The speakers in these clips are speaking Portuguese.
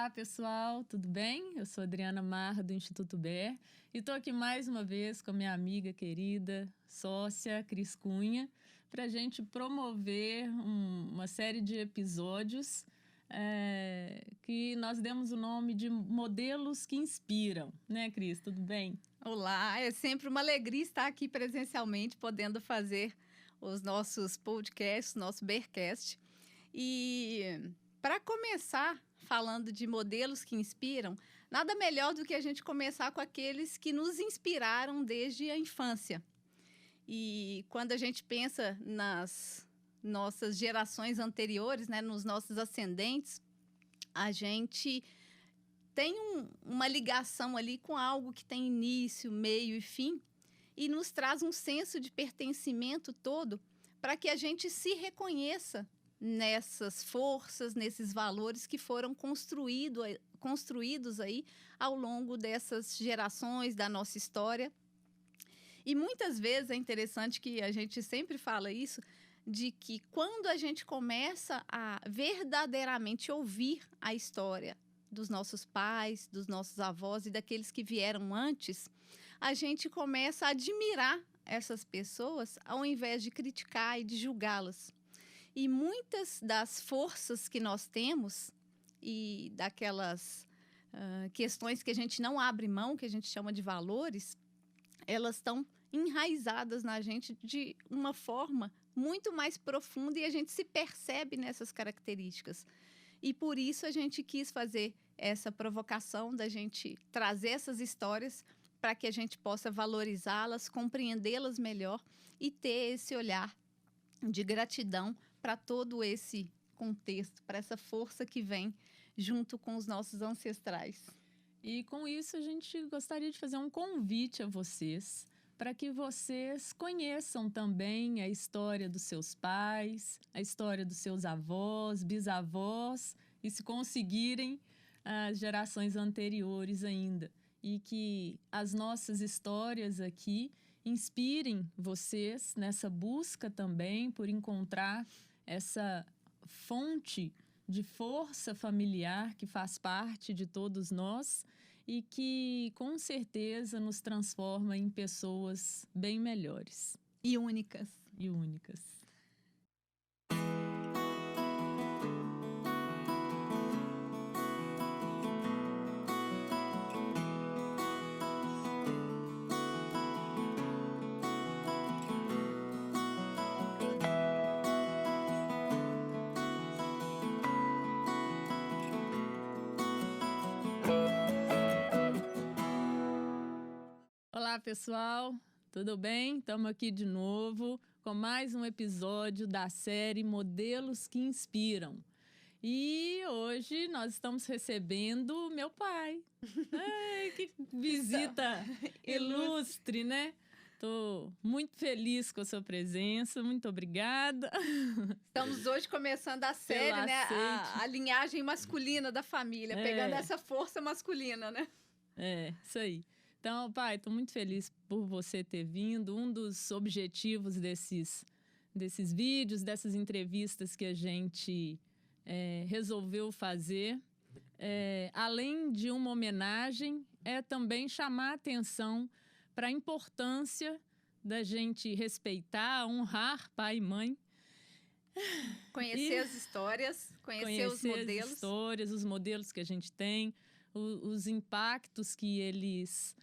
Olá, pessoal, tudo bem? Eu sou Adriana Marra, do Instituto BER, e estou aqui mais uma vez com a minha amiga querida, sócia, Cris Cunha, para a gente promover uma série de episódios que nós demos o nome de Modelos que Inspiram. Né, Cris? Tudo bem? Olá, é sempre uma alegria estar aqui presencialmente, podendo fazer os nossos podcasts, nosso Bercast. E para começar falando de modelos que inspiram, nada melhor do que a gente começar com aqueles que nos inspiraram desde a infância. E quando a gente pensa nas nossas gerações anteriores, né, nos nossos ascendentes, a gente tem uma ligação ali com algo que tem início, meio e fim, e nos traz um senso de pertencimento todo para que a gente se reconheça nessas forças, nesses valores que foram construídos aí ao longo dessas gerações da nossa história. E muitas vezes é interessante que a gente sempre fala isso, de que quando a gente começa a verdadeiramente ouvir a história dos nossos pais, dos nossos avós e daqueles que vieram antes, a gente começa a admirar essas pessoas ao invés de criticar e de julgá-las. E muitas das forças que nós temos e daquelas questões que a gente não abre mão, que a gente chama de valores, elas estão enraizadas na gente de uma forma muito mais profunda e a gente se percebe nessas características. E por isso a gente quis fazer essa provocação da gente trazer essas histórias para que a gente possa valorizá-las, compreendê-las melhor e ter esse olhar de gratidão para todo esse contexto, para essa força que vem junto com os nossos ancestrais. E com isso a gente gostaria de fazer um convite a vocês para que vocês conheçam também a história dos seus pais, a história dos seus avós, bisavós, e se conseguirem as gerações anteriores ainda. E que as nossas histórias aqui inspirem vocês nessa busca também por encontrar essa fonte de força familiar que faz parte de todos nós e que, com certeza, nos transforma em pessoas bem melhores. E únicas. E únicas. Olá, pessoal, tudo bem? Estamos aqui de novo com mais um episódio da série Modelos que Inspiram. E hoje nós estamos recebendo meu pai. Ai, que visita ilustre, né? Estou muito feliz com a sua presença, muito obrigada. Estamos hoje começando a série, né? A linhagem masculina da família, pegando essa força masculina, né? Isso aí. Então, pai, estou muito feliz por você ter vindo. Um dos objetivos desses vídeos, dessas entrevistas que a gente resolveu fazer, além de uma homenagem, é também chamar a atenção para a importância da gente respeitar, honrar pai e mãe. Conhecer as histórias, conhecer os modelos. As histórias, os modelos que a gente tem, os impactos que eles...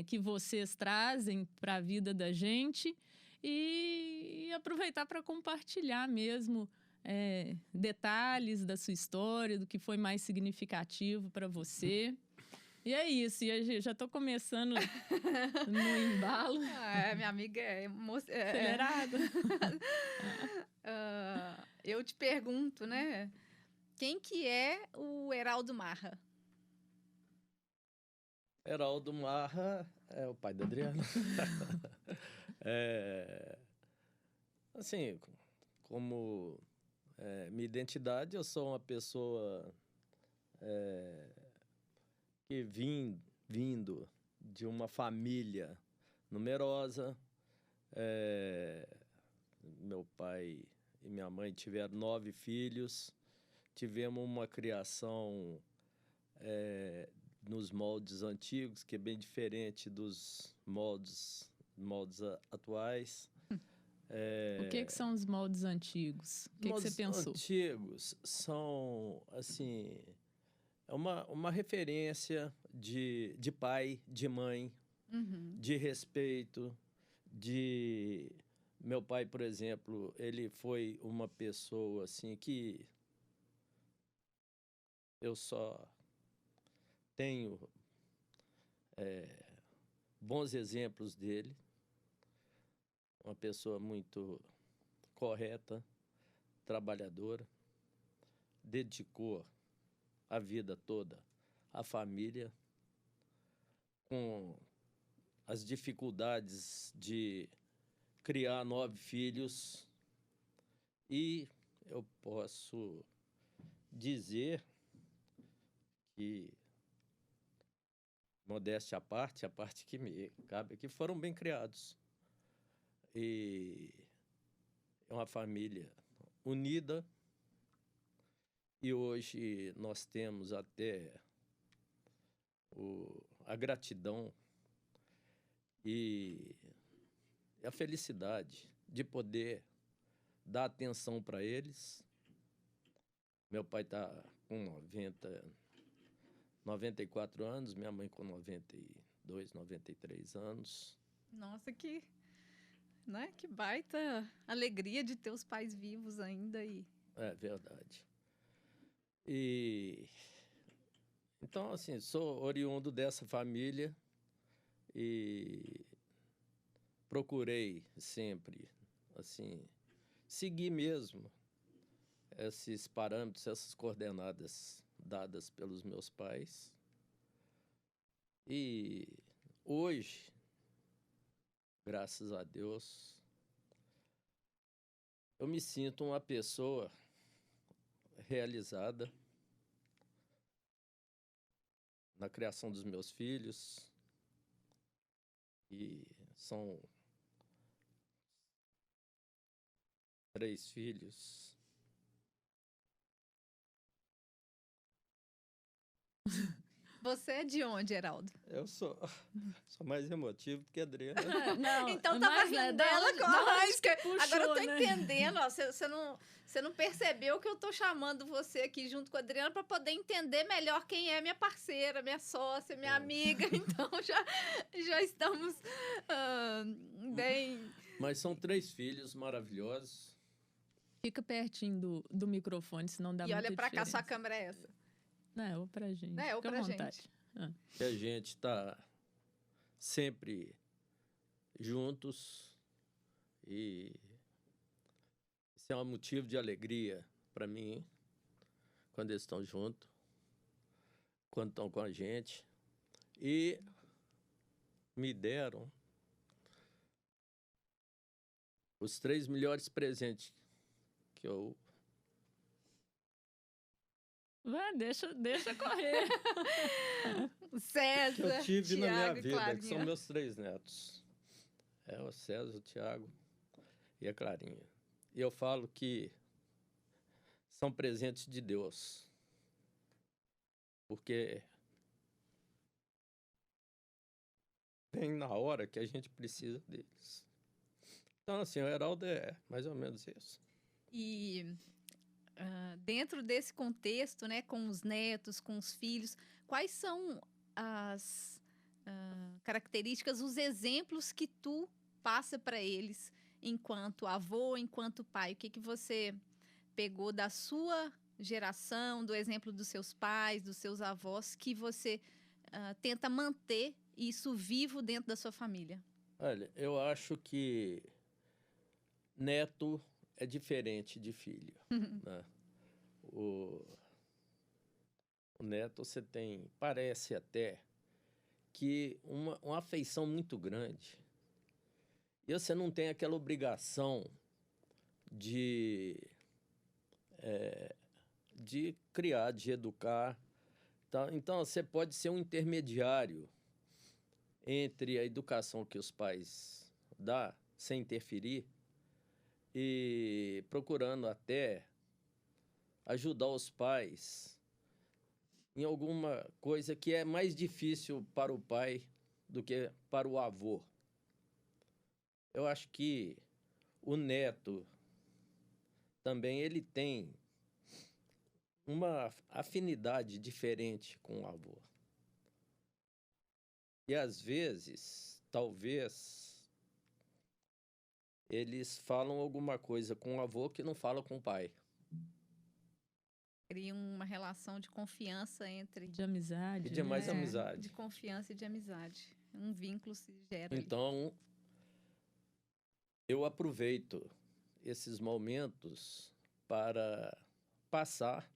que vocês trazem para a vida da gente e aproveitar para compartilhar mesmo detalhes da sua história, do que foi mais significativo para você. E é isso, e já estou começando no embalo. Minha amiga é acelerada. Eu te pergunto, né? Quem que é o Heraldo Marra? Heraldo Marra é o pai da Adriana. Assim, como minha identidade, eu sou uma pessoa que vindo de uma família numerosa. Meu pai e minha mãe tiveram 9 filhos. Tivemos uma criação nos moldes antigos, que é bem diferente dos moldes atuais. O que são os moldes antigos? O que você Moldes pensou? antigos são, assim, uma referência de pai, de mãe, Uhum. de respeito, de... Meu pai, por exemplo, ele foi uma pessoa, assim, que eu só tenho bons exemplos dele. Uma pessoa muito correta, trabalhadora, dedicou a vida toda à família, com as dificuldades de criar 9 filhos. E eu posso dizer que, modéstia à parte, a parte que me cabe aqui, foram bem criados. E é uma família unida. E hoje nós temos até a gratidão e a felicidade de poder dar atenção para eles. Meu pai está com 94 anos, minha mãe com 92, 93 anos. Nossa, né, que baita alegria de ter os pais vivos ainda. É verdade. E então, assim, sou oriundo dessa família e procurei sempre, assim, seguir mesmo esses parâmetros, essas coordenadas dadas pelos meus pais. E hoje, graças a Deus, eu me sinto uma pessoa realizada na criação dos meus filhos, e são 3 filhos. Você é de onde, Heraldo? Eu sou mais emotivo do que a Adriana. Não, Então tava mas, rindo né, dela da com onde a raiz. que puxou, Agora eu tô né? entendendo, ó. Você não percebeu que eu tô chamando você aqui junto com a Adriana para poder entender melhor quem é minha parceira, minha sócia, minha amiga. Então já estamos bem. Mas são 3 filhos maravilhosos. Fica pertinho do microfone, senão dá E muita olha para cá, diferença. sua câmera é essa. Não, ou pra gente. Né? Ou Fica à pra vontade. gente. Que a gente está sempre juntos, e isso é um motivo de alegria para mim quando eles estão juntos, quando estão com a gente. E me deram os 3 melhores presentes que eu... Vai, deixa correr. O César, que eu tive na minha Thiago e vida, que Clarinha. são meus 3 netos. É o César, o Thiago e a Clarinha. E eu falo que são presentes de Deus, porque vem na hora que a gente precisa deles. Então, assim, o Heraldo é mais ou menos isso. E dentro desse contexto, né, com os netos, com os filhos, quais são as características, os exemplos que tu passa para eles enquanto avô, enquanto pai? O que você pegou da sua geração, do exemplo dos seus pais, dos seus avós, que você tenta manter isso vivo dentro da sua família? Olha, eu acho que neto é diferente de filho, né? O neto você tem, parece até que uma afeição muito grande. E você não tem aquela obrigação de criar, de educar. Tá? Então, você pode ser um intermediário entre a educação que os pais dão, sem interferir, e procurando até ajudar os pais em alguma coisa que é mais difícil para o pai do que para o avô. Eu acho que o neto também ele tem uma afinidade diferente com o avô. E às vezes, talvez, eles falam alguma coisa com o avô que não falam com o pai. Cria uma relação de confiança entre... De amizade, E de mais né? amizade. De confiança e de amizade. Um vínculo se gera ali. Então, eu aproveito esses momentos para passar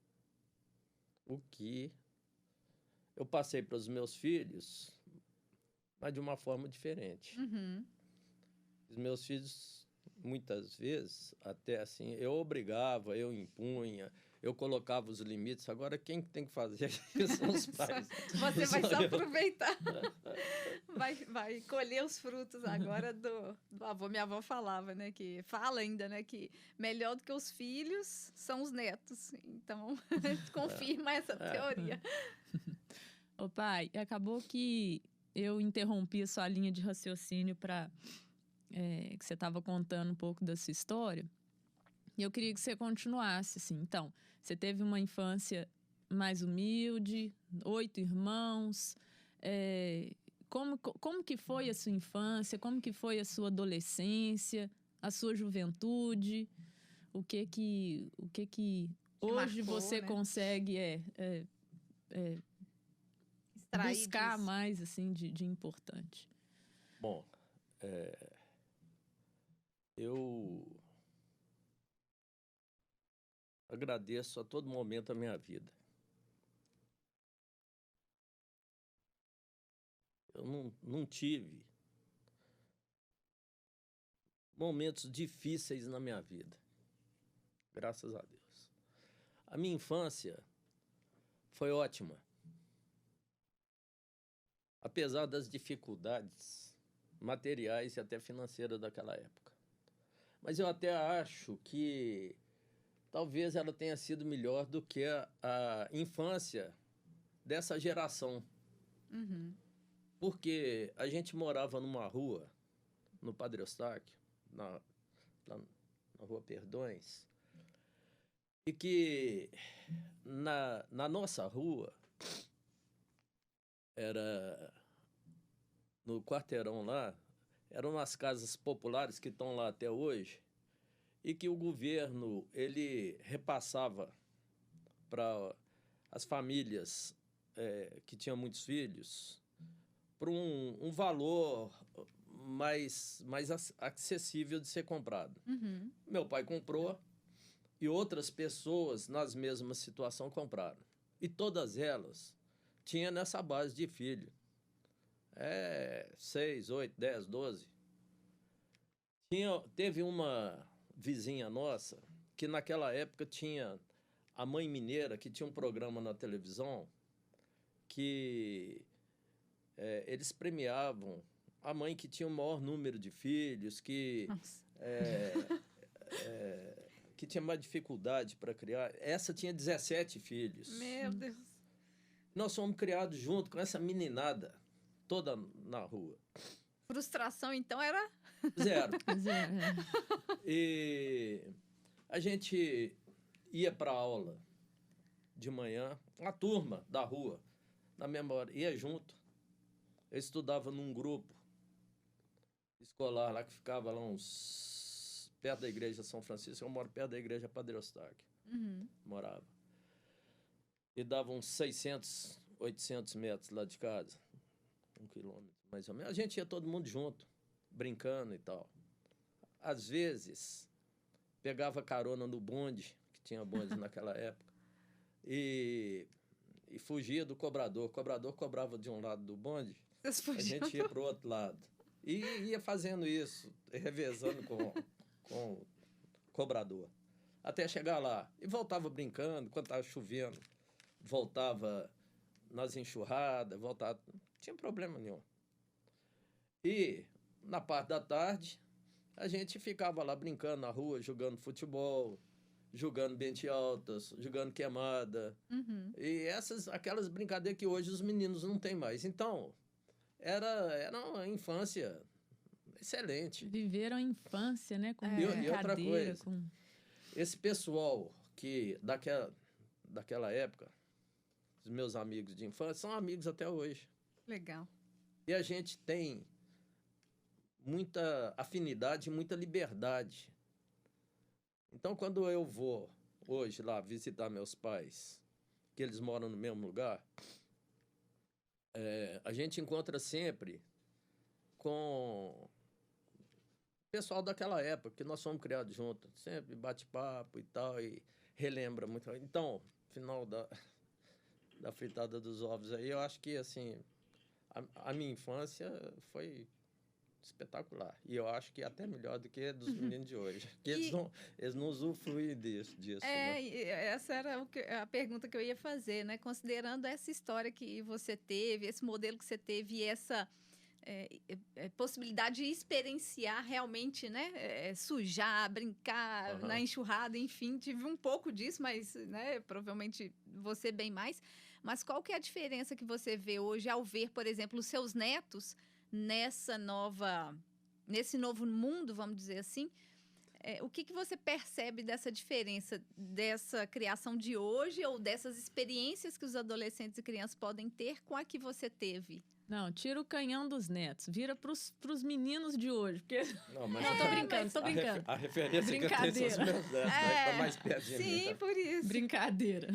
o que eu passei para os meus filhos, mas de uma forma diferente. Uhum. Os meus filhos, muitas vezes, até assim, eu obrigava, eu impunha, eu colocava os limites. Agora, quem tem que fazer isso são os pais. Você vai Sou só eu. aproveitar. Vai colher os frutos agora do avô. Minha avó falava, né? Que fala ainda, né? Que melhor do que os filhos são os netos. Então, confirma essa teoria. Ô pai, acabou que eu interrompi a sua linha de raciocínio para que você estava contando um pouco da sua história. E eu queria que você continuasse, assim. Então, você teve uma infância mais humilde, 8 irmãos. Como que foi a sua infância? Como que foi a sua adolescência? A sua juventude? O que hoje marcou, você né? consegue Extrair buscar disso. mais, assim, de importante? Bom, eu agradeço a todo momento da minha vida. Eu não tive momentos difíceis na minha vida, graças a Deus. A minha infância foi ótima, apesar das dificuldades materiais e até financeiras daquela época. Mas eu até acho que talvez ela tenha sido melhor do que a infância dessa geração. Uhum. Porque a gente morava numa rua, no Padre Eustáquio, lá na Rua Perdões, e que na nossa rua, era no quarteirão lá, eram umas casas populares que estão lá até hoje, e que o governo ele repassava para as famílias que tinham muitos filhos por um valor mais acessível de ser comprado. Uhum. Meu pai comprou e outras pessoas nas mesmas situações compraram. E todas elas tinham nessa base de filho. 6, 8, 10, 12. Teve uma vizinha nossa que naquela época tinha a Mãe Mineira, que tinha um programa na televisão que eles premiavam a mãe que tinha o maior número de filhos, que tinha mais dificuldade para criar. Essa tinha 17 filhos. Meu Deus. Nós fomos criados junto com essa meninada toda na rua. Frustração, então, era... Zero. Zero. E a gente ia para aula de manhã, a turma da rua, na memória, ia junto. Eu estudava num grupo escolar lá que ficava lá perto da igreja São Francisco. Eu moro perto da igreja Padre Eustáquio. Uhum. Morava. E dava uns 600, 800 metros lá de casa. 1 quilômetro, mais ou menos. A gente ia todo mundo junto, brincando e tal. Às vezes, pegava carona no bonde, que tinha bonde naquela época, e fugia do cobrador. O cobrador cobrava de um lado do bonde, a gente ia para o outro lado. E ia fazendo isso, revezando com o cobrador. Até chegar lá. E voltava brincando, quando estava chovendo. Voltava nas enxurradas, voltava... Não tinha problema nenhum. E, na parte da tarde, a gente ficava lá brincando na rua, jogando futebol, jogando bente altas, jogando queimada. Uhum. E aquelas brincadeiras que hoje os meninos não têm mais. Então, era uma infância excelente. Viveram a infância, né? Com É. E outra brincadeira, coisa, com... esse pessoal que daquela época, os meus amigos de infância, são amigos até hoje. Legal. E a gente tem muita afinidade e muita liberdade. Então, quando eu vou hoje lá visitar meus pais, que eles moram no mesmo lugar, a gente encontra sempre com o pessoal daquela época, que nós fomos criados juntos, sempre bate-papo e tal, e relembra muito. Então, final da fritada dos ovos aí, eu acho que, assim, a minha infância foi espetacular. E eu acho que até melhor do que a dos meninos de hoje. Porque eles não usufruem disso. Né? Essa era a pergunta que eu ia fazer, né? Considerando essa história que você teve, esse modelo que você teve e essa possibilidade de experienciar realmente, né? Sujar, brincar na enxurrada, enfim. Tive um pouco disso, mas, né? Provavelmente você bem mais. Mas qual que é a diferença que você vê hoje ao ver, por exemplo, os seus netos nesse novo mundo, vamos dizer assim? O que você percebe dessa diferença, dessa criação de hoje ou dessas experiências que os adolescentes e crianças podem ter com a que você teve? Não, tira o canhão dos netos, vira pros meninos de hoje. Porque... Não, tô brincando. A referência que eu tenho são os meus netos, tá mais perto de mim. Sim, por isso. Brincadeira.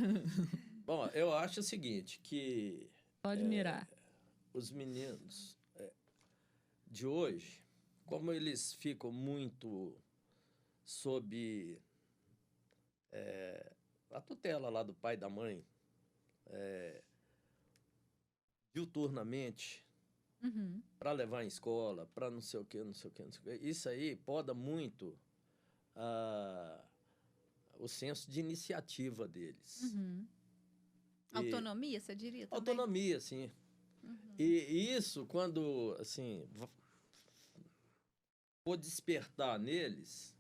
Bom, eu acho o seguinte, que... Pode mirar. Os meninos de hoje, como eles ficam muito sob a tutela lá do pai e da mãe, diuturnamente, para levar em escola, para não sei o quê, não sei o quê, não sei o quê. Isso aí poda muito o senso de iniciativa deles. Autonomia, você diria também? Autonomia, sim. E isso, quando, assim, for despertar neles,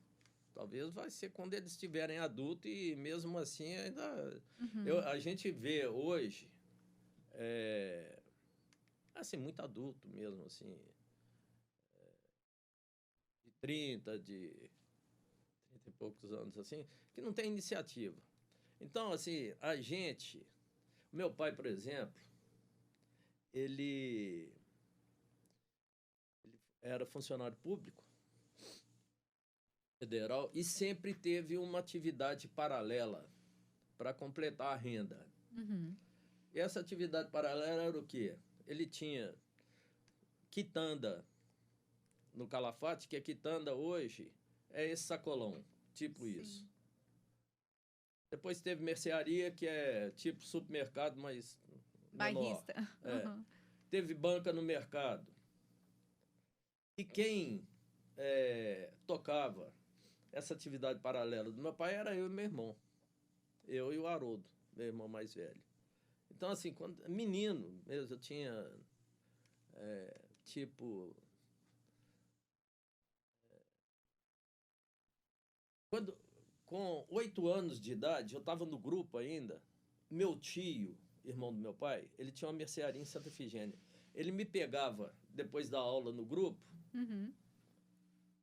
talvez vai ser quando eles estiverem adultos e, mesmo assim, ainda... A gente vê hoje, assim, muito adulto mesmo, assim, de 30 e poucos anos, assim, que não tem iniciativa. Então, assim, meu pai, por exemplo, ele era funcionário público federal e sempre teve uma atividade paralela para completar a renda. E essa atividade paralela era o quê? Ele tinha quitanda no Calafate, que a quitanda hoje é esse sacolão, tipo Sim. isso. Depois teve mercearia, que é tipo supermercado, mas menor. Bairrista. Teve banca no mercado. E quem tocava essa atividade paralela do meu pai era eu e meu irmão. Eu e o Haroldo, meu irmão mais velho. Então, assim, quando menino mesmo, eu tinha, com 8 anos de idade, eu estava no grupo ainda, meu tio, irmão do meu pai, ele tinha uma mercearia em Santa Efigênia. Ele me pegava, depois da aula no grupo,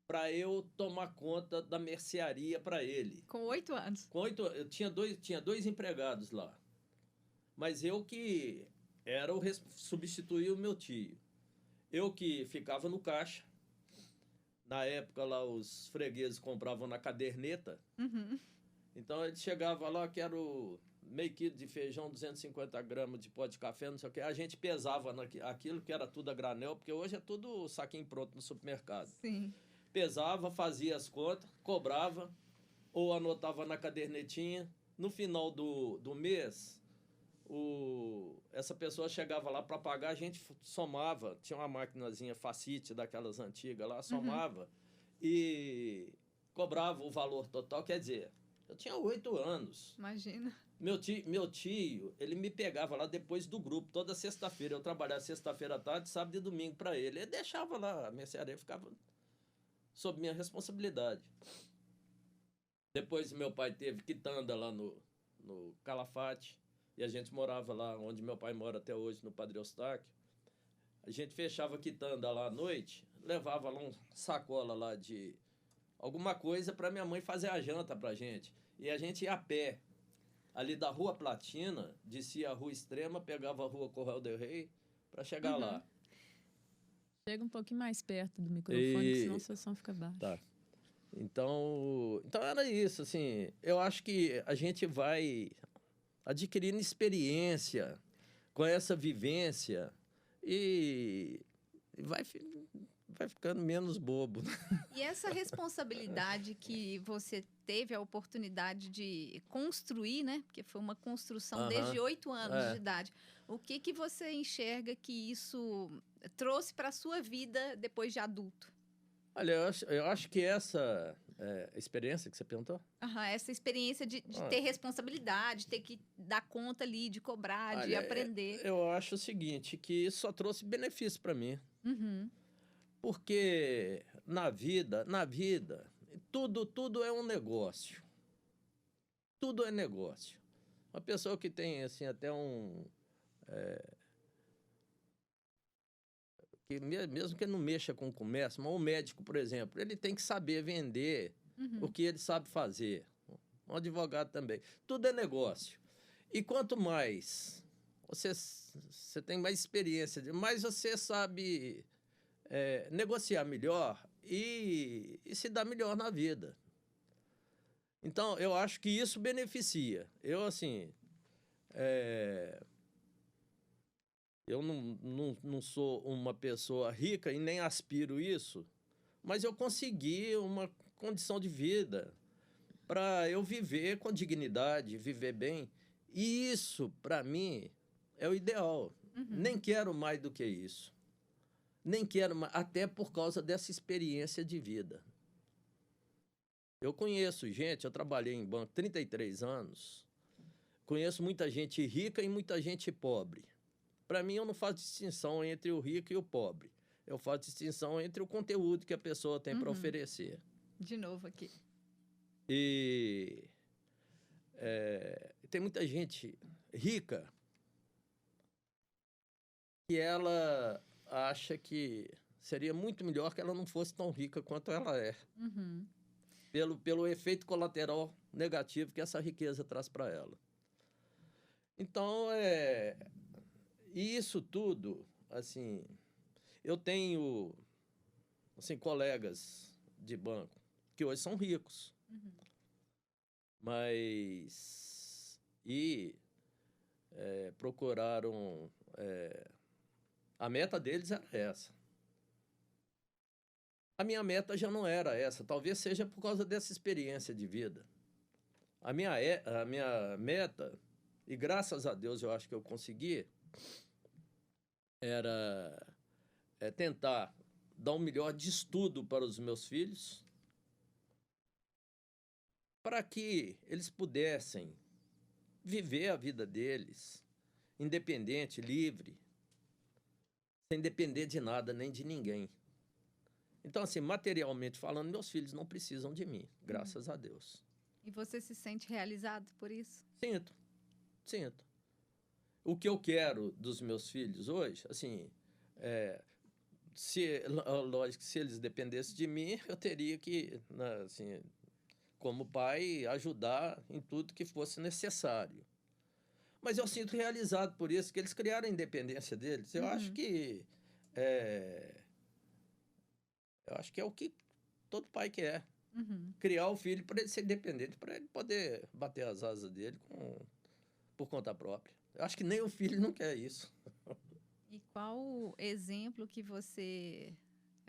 para eu tomar conta da mercearia para ele. Com 8 anos? Com 8 anos. Eu tinha dois empregados lá. Mas eu que substituía o meu tio. Eu que ficava no caixa. Na época lá os fregueses compravam na caderneta. Então ele chegava lá, quero meio quilo de feijão, 250 gramas de pó de café, não sei o quê. A gente pesava aquilo que era tudo a granel, porque hoje é tudo saquinho pronto no supermercado. Sim. Pesava, fazia as contas, cobrava, ou anotava na cadernetinha. No final do mês, essa pessoa chegava lá para pagar, a gente somava, tinha uma maquinazinha Facite daquelas antigas lá, somava e cobrava o valor total. Quer dizer, eu tinha 8 anos. Imagina. Meu tio, ele me pegava lá depois do grupo, toda sexta-feira. Eu trabalhava sexta-feira à tarde, sábado e domingo para ele. Ele deixava lá, a mercearia ficava sob minha responsabilidade. Depois meu pai teve quitanda lá no Calafate, e a gente morava lá onde meu pai mora até hoje, no Padre Eustáquio. A gente fechava a quitanda lá à noite, levava lá uma sacola lá de alguma coisa para minha mãe fazer a janta pra gente. E a gente ia a pé, ali da Rua Platina, descia a Rua Extrema, pegava a Rua Correio del Rei para chegar Uhum. lá. Chega um pouquinho mais perto do microfone, que senão E seu som fica baixo. tá. Então era isso, assim. Eu acho que a gente vai adquirindo experiência com essa vivência e vai ficando menos bobo, né? E essa responsabilidade que você teve a oportunidade de construir, né? Porque foi uma construção Aham. desde 8 anos de É. idade. O que que você enxerga que isso trouxe para a sua vida depois de adulto? Olha, eu acho que essa experiência que você perguntou, Aham, essa experiência de ah, ter responsabilidade, ter que dar conta ali, de cobrar, de olha, aprender. eu acho o seguinte, que isso só trouxe benefício para mim. Uhum, Porque na vida, tudo é um negócio. Tudo é negócio. Uma pessoa que tem, assim, até mesmo que ele não mexa com o comércio, mas um médico, por exemplo, ele tem que saber vender o uhum, que ele sabe fazer. Um advogado também. Tudo é negócio. E quanto mais você tem mais experiência, mais você sabe negociar melhor e se dar melhor na vida. Então, eu acho que isso beneficia. Eu, assim, eu não sou uma pessoa rica e nem aspiro isso, mas eu consegui uma condição de vida para eu viver com dignidade, viver bem. E isso, para mim, é o ideal. uhum, Nem quero mais do que isso. Nem quero mais, até por causa dessa experiência de vida. Eu conheço gente, eu trabalhei em banco 33 anos, conheço muita gente rica e muita gente pobre. Para mim, eu não faço distinção entre o rico e o pobre. Eu faço distinção entre o conteúdo que a pessoa tem para uhum. oferecer. De novo aqui. E tem muita gente rica que ela acha que seria muito melhor que ela não fosse tão rica quanto ela é, Uhum. pelo efeito colateral negativo que essa riqueza traz para ela. Então, e isso tudo, assim, eu tenho, assim, colegas de banco que hoje são ricos, Uhum. mas procuraram, a meta deles era essa. A minha meta já não era essa, talvez seja por causa dessa experiência de vida. A minha meta, e graças a Deus eu acho que eu consegui, era tentar dar o melhor de estudo para os meus filhos, para que eles pudessem viver a vida deles, independente, livre, sem depender de nada nem de ninguém. Então, assim, materialmente falando, meus filhos não precisam de mim, Uhum. graças a Deus. E você se sente realizado por isso? Sinto, sinto. O que eu quero dos meus filhos hoje, assim, lógico que se eles dependessem de mim, eu teria que, né, assim, como pai, ajudar em tudo que fosse necessário. Mas eu sinto realizado por isso, que eles criaram a independência deles. Uhum. É, eu acho que é o que todo pai quer. Uhum. Criar o filho para ele ser independente, para ele poder bater as asas dele por conta própria. Eu acho que nem o filho não quer isso. E qual exemplo que você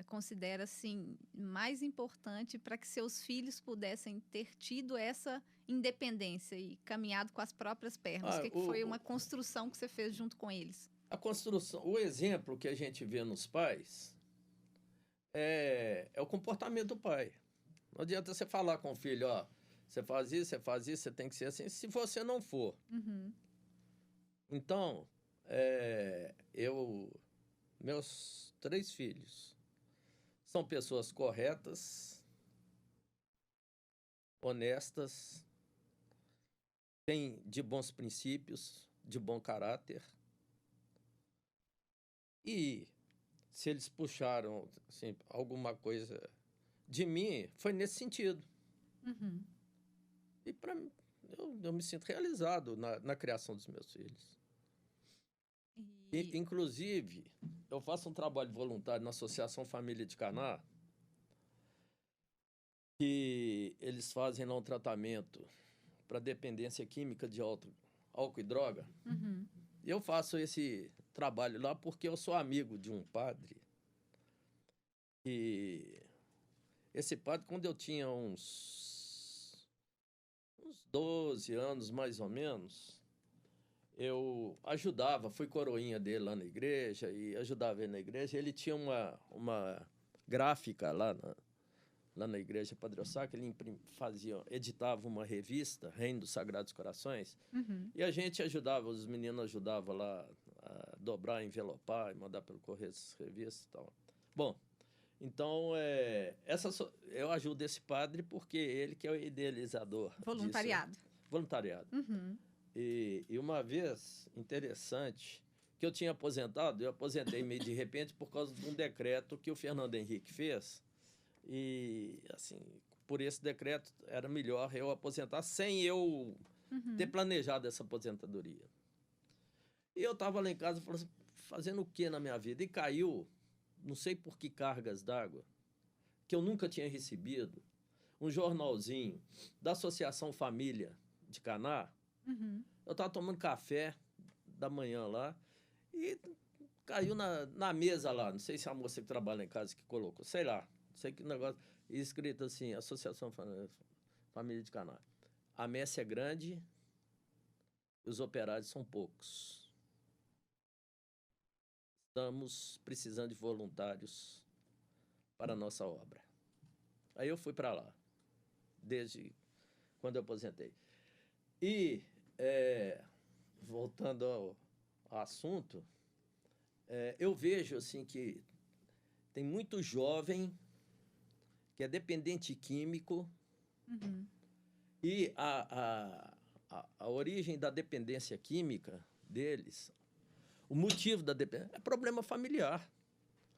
considera assim mais importante para que seus filhos pudessem ter tido essa independência e caminhado com as próprias pernas? O Ah, que que foi uma construção que você fez junto com eles? a construção, o exemplo que a gente vê nos pais é o comportamento do pai. Não adianta você falar com o filho, ó, você faz isso, você tem que ser assim, se você não for. Uhum. Então, meus 3 filhos são pessoas corretas, honestas, de bons princípios, de bom caráter. E se eles puxaram assim, alguma coisa de mim, foi nesse sentido. Uhum. E para mim, eu me sinto realizado na criação dos meus filhos. Inclusive, eu faço um trabalho voluntário na Associação Família de Caná, que eles fazem lá um tratamento para dependência química de álcool e droga. Uhum. Eu faço esse trabalho lá porque eu sou amigo de um padre. E esse padre, quando eu tinha uns 12 anos, mais ou menos, eu ajudava, fui coroinha dele lá na igreja e ajudava ele na igreja. Ele tinha uma gráfica lá na igreja Padre Ossaco, ele editava uma revista, Reino dos Sagrados Corações, Uhum. e a gente ajudava, os meninos ajudavam lá a dobrar, envelopar e mandar pelo correio essas revistas e tal. Bom, então, eu ajudo esse padre porque ele que é o idealizador Voluntariado. disso. Voluntariado. Uhum. E uma vez, interessante, que eu tinha aposentado, eu aposentei meio de repente por causa de um decreto que o Fernando Henrique fez. E, assim, por esse decreto, era melhor eu aposentar sem eu ter planejado essa aposentadoria. E eu estava lá em casa falando assim, fazendo o que na minha vida? E caiu, não sei por que cargas d'água, que eu nunca tinha recebido, um jornalzinho da Associação Família de Caná. Uhum. Eu estava tomando café da manhã lá e caiu na mesa lá. Não sei se a moça que trabalha em casa que colocou, sei lá. Sei que negócio escrito assim, Associação Família de Caná. A messe é grande e os operários são poucos. Estamos precisando de voluntários para a nossa obra. Aí eu fui para lá, desde quando eu aposentei. E, voltando ao assunto, eu vejo assim, que tem muito jovem que é dependente químico. Uhum. E a origem da dependência química deles, o motivo da dependência, é problema familiar.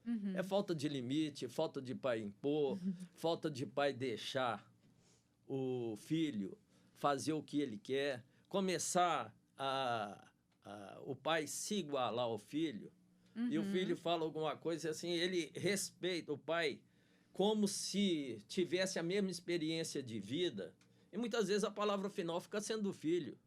Uhum. É falta de limite, falta de pai impor, falta de pai deixar o filho fazer o que ele quer, começar o pai se igualar ao filho, e o filho fala alguma coisa assim, ele respeita o pai como se tivesse a mesma experiência de vida, e muitas vezes a palavra final fica sendo do filho.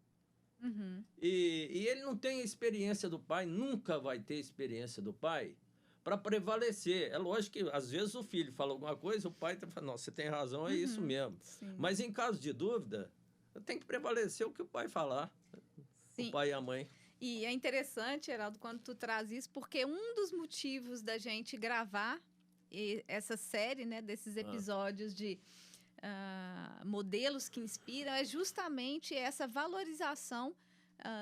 Uhum. E ele não tem a experiência do pai, nunca vai ter experiência do pai para prevalecer. É lógico que, às vezes, o filho fala alguma coisa, o pai fala, não, você tem razão, é isso mesmo. Sim. Mas, em caso de dúvida, tem que prevalecer o que o pai falar, Sim. o pai e a mãe. E é interessante, Heraldo, quando tu traz isso, porque um dos motivos da gente gravar essa série, né, desses episódios de modelos que inspiram, é justamente essa valorização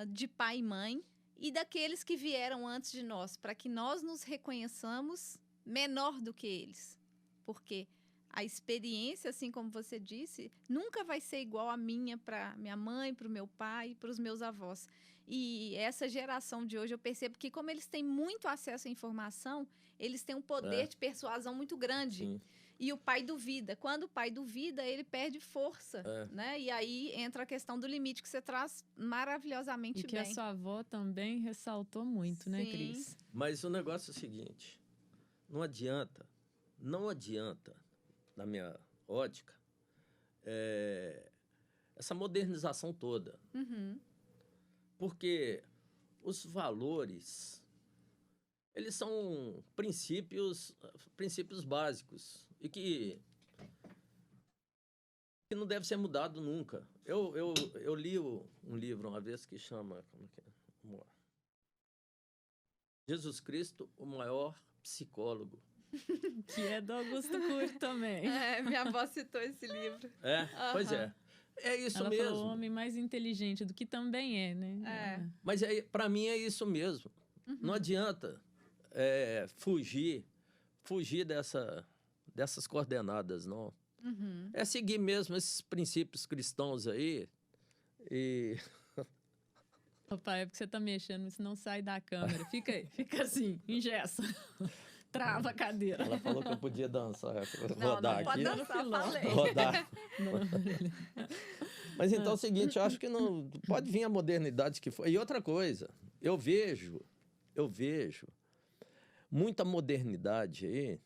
de pai e mãe e daqueles que vieram antes de nós, para que nós nos reconheçamos menor do que eles. Porque a experiência, assim como você disse, nunca vai ser igual a minha para minha mãe, para o meu pai, para os meus avós. E essa geração de hoje, eu percebo que, como eles têm muito acesso à informação, eles têm um poder de persuasão muito grande. Sim. E o pai duvida. Quando o pai duvida, ele perde força, né? E aí entra a questão do limite que você traz maravilhosamente bem. E que a sua avó também ressaltou muito, né, Cris? Mas o negócio é o seguinte, não adianta, na minha ótica, essa modernização toda. Uhum. Porque os valores, eles são princípios básicos e que não deve ser mudado nunca. Eu li um livro uma vez que chama Jesus Cristo, o maior psicólogo. Que é do Augusto Cury também. Minha avó citou esse livro. Pois é. É isso Ela mesmo. falou o homem mais inteligente, do que também é, né? Mas para mim é isso mesmo. Não adianta fugir dessas coordenadas, não. Uhum. É seguir mesmo esses princípios cristãos aí. E Papai, é porque você tá mexendo, mas não sai da câmera. Fica aí, fica assim, engessa. Trava a cadeira. ela falou que eu podia dançar, Não, rodar não pode aqui. dançar, eu falei. Rodar. Não. Mas então é o seguinte, eu acho que não pode vir a modernidade que for. E outra coisa, eu vejo muita modernidade aí,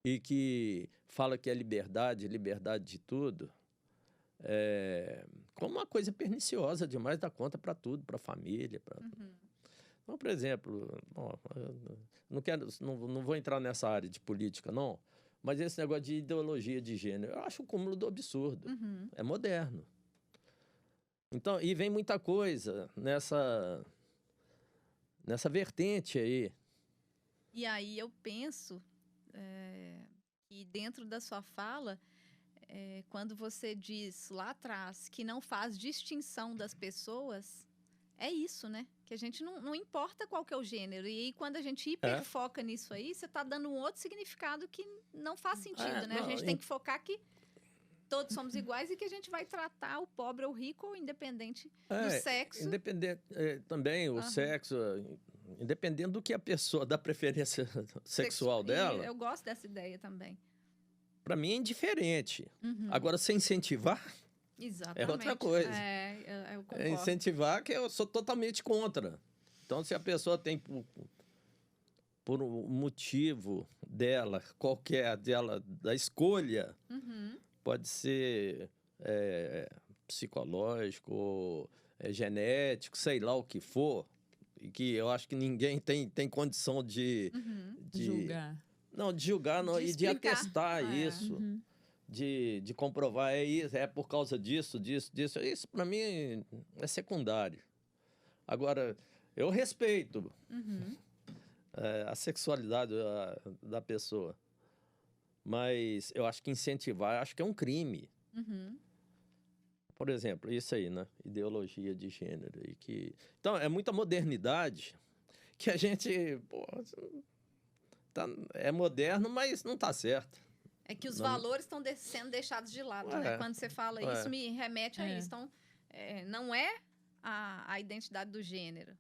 e que fala que é liberdade de tudo, como uma coisa perniciosa demais da conta para tudo, para a família. Uhum. Então, por exemplo, não vou entrar nessa área de política, não, mas esse negócio de ideologia de gênero, eu acho o cúmulo do absurdo. Uhum. É moderno. Então, e vem muita coisa nessa vertente aí. E aí eu penso que dentro da sua fala, quando você diz lá atrás que não faz distinção das pessoas, é isso, né? Que a gente não importa qual que é o gênero. E aí, quando a gente hiperfoca nisso aí, você está dando um outro significado que não faz sentido, né? Não, a gente tem que focar que todos somos iguais e que a gente vai tratar o pobre ou o rico independente do sexo. Independente, também o sexo, independendo do que a pessoa, da preferência sexual dela. Eu gosto dessa ideia também. Para mim é indiferente. Uhum. Agora, se incentivar, exatamente, é outra coisa. Eu concordo. Incentivar que eu sou totalmente contra. Então, se a pessoa tem, por um motivo dela, qualquer dela, da escolha, pode ser psicológico, genético, sei lá o que for, e que eu acho que ninguém tem condição de julgar. Não, de julgar não, e de atestar isso, Uhum. de comprovar, por causa disso. Isso, para mim, é secundário. Agora, eu respeito a sexualidade da pessoa, mas eu acho que incentivar, acho que é um crime. Por exemplo, isso aí, né? Ideologia de gênero. Então, é muita modernidade que a gente... é moderno, mas não está certo. É que os valores estão sendo deixados de lado, né? Quando você fala isso, me remete a isso. Então, não é a identidade do gênero,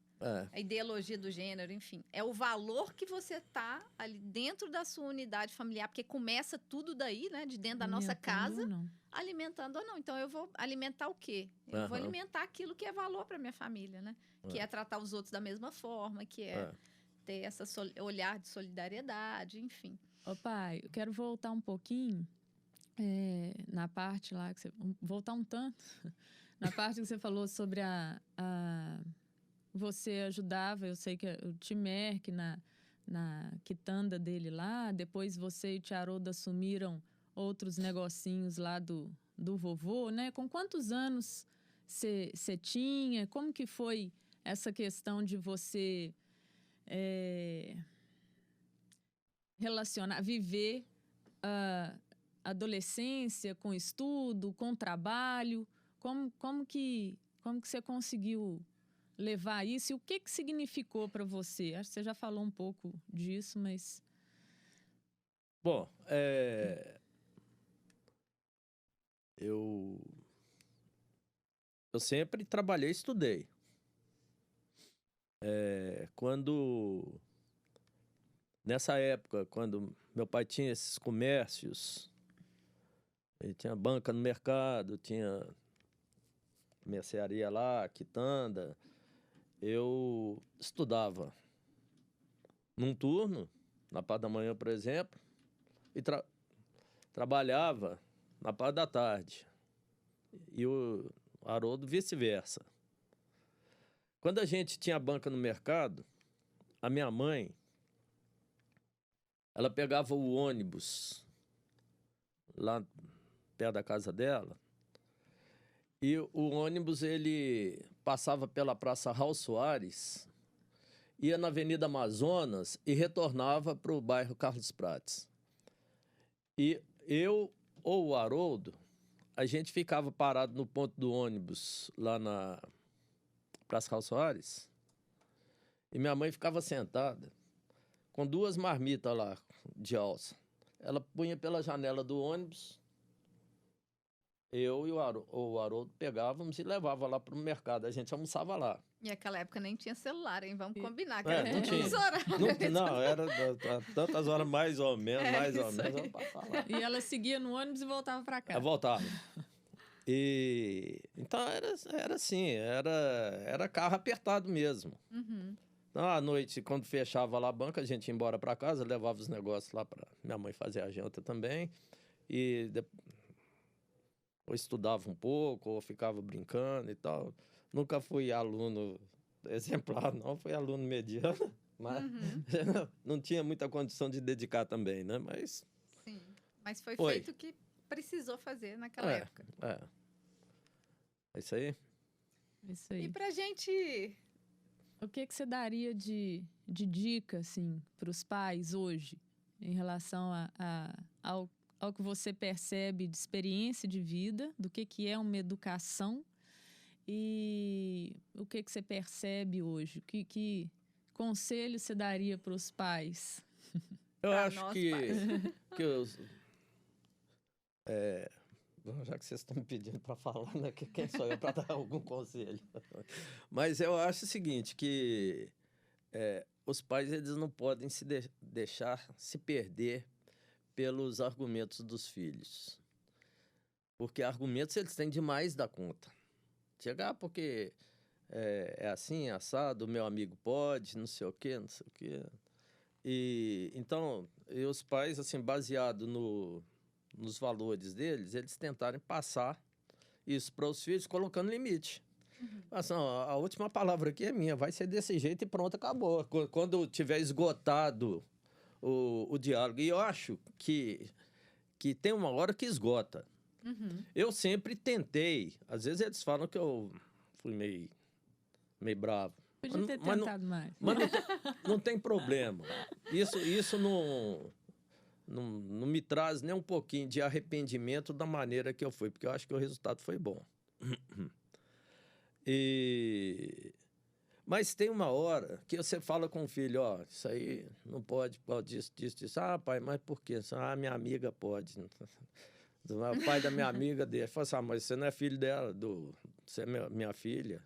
a ideologia do gênero, enfim. É o valor que você está ali dentro da sua unidade familiar, porque começa tudo daí, né? De dentro da nossa casa, alimentando ou não. Então, eu vou alimentar o quê? Eu vou alimentar aquilo que é valor para minha família, né? Que é tratar os outros da mesma forma, que é ter esse olhar de solidariedade, enfim. Ô pai, eu quero voltar um pouquinho na parte lá, voltar um tanto, na parte que você falou sobre você ajudava, eu sei que o Timerc na quitanda dele lá, depois você e o Tia Haroldo assumiram outros negocinhos lá do vovô, né? Com quantos anos você tinha? Como que foi essa questão de você... relacionar, viver a adolescência com estudo, com trabalho, como que você conseguiu levar isso e o que significou para você? Acho que você já falou um pouco disso, mas... Bom, eu sempre trabalhei e estudei. Nessa época, quando meu pai tinha esses comércios, ele tinha banca no mercado, tinha mercearia lá, quitanda, eu estudava num turno, na parte da manhã, por exemplo, e trabalhava na parte da tarde. E o Haroldo vice-versa. Quando a gente tinha banca no mercado, a minha mãe, ela pegava o ônibus lá perto da casa dela e o ônibus ele passava pela Praça Raul Soares, ia na Avenida Amazonas e retornava para o bairro Carlos Prates. E eu ou o Haroldo, a gente ficava parado no ponto do ônibus lá na Praça Raul Soares e minha mãe ficava sentada com 2 marmitas lá de alça. ela punha pela janela do ônibus, eu e o Haroldo pegávamos e levava lá para o mercado. A gente almoçava lá. E naquela época nem tinha celular, hein? Vamos combinar, que É, era não tudo tinha. nos horários. Não, era tantas horas mais ou menos, É, mais ou isso menos, aí. vamos passar lá. E ela seguia no ônibus e voltava para cá. Eu voltava. Então era assim, era carro apertado mesmo. Uhum. Então, à noite, quando fechava lá a banca, a gente ia embora para casa, levava os negócios lá para minha mãe fazer a janta também. E ou estudava um pouco, ou ficava brincando e tal. Nunca fui aluno exemplar, não. Fui aluno mediano, mas não tinha muita condição de dedicar também, né? Mas Sim. Mas foi Foi. feito o que precisou fazer naquela época. É isso aí. Isso E aí. pra gente... O que você daria de dica, assim, para os pais hoje, em relação ao que você percebe de experiência de vida, do que é uma educação e o que você percebe hoje? Que conselho você daria para os pais? Eu Pra acho nós, que pais. Bom, já que vocês estão me pedindo para falar, né? Quem sou eu para dar algum conselho? Mas eu acho o seguinte, que os pais eles não podem deixar se perder pelos argumentos dos filhos. Porque argumentos eles têm demais da conta. Chegar porque é assim, é assado, o meu amigo pode, não sei o quê, não sei o quê. Então, os pais, assim, baseado nos valores deles, eles tentarem passar isso para os filhos, colocando limite. Assim, ó, a última palavra aqui é minha, vai ser desse jeito e pronto, acabou. Quando tiver esgotado o diálogo. E eu acho que tem uma hora que esgota. Eu sempre tentei, às vezes eles falam que eu fui meio bravo. Podia ter Mas tentado mais. Mas não tem problema. Isso não me traz nem um pouquinho de arrependimento da maneira que eu fui, porque eu acho que o resultado foi bom. Mas tem uma hora que você fala com o filho, ó, isso aí não pode disso. Ah, pai, mas por quê? Ah, minha amiga pode. O pai da minha amiga dele fala assim, mas você não é filho dela, você é minha filha.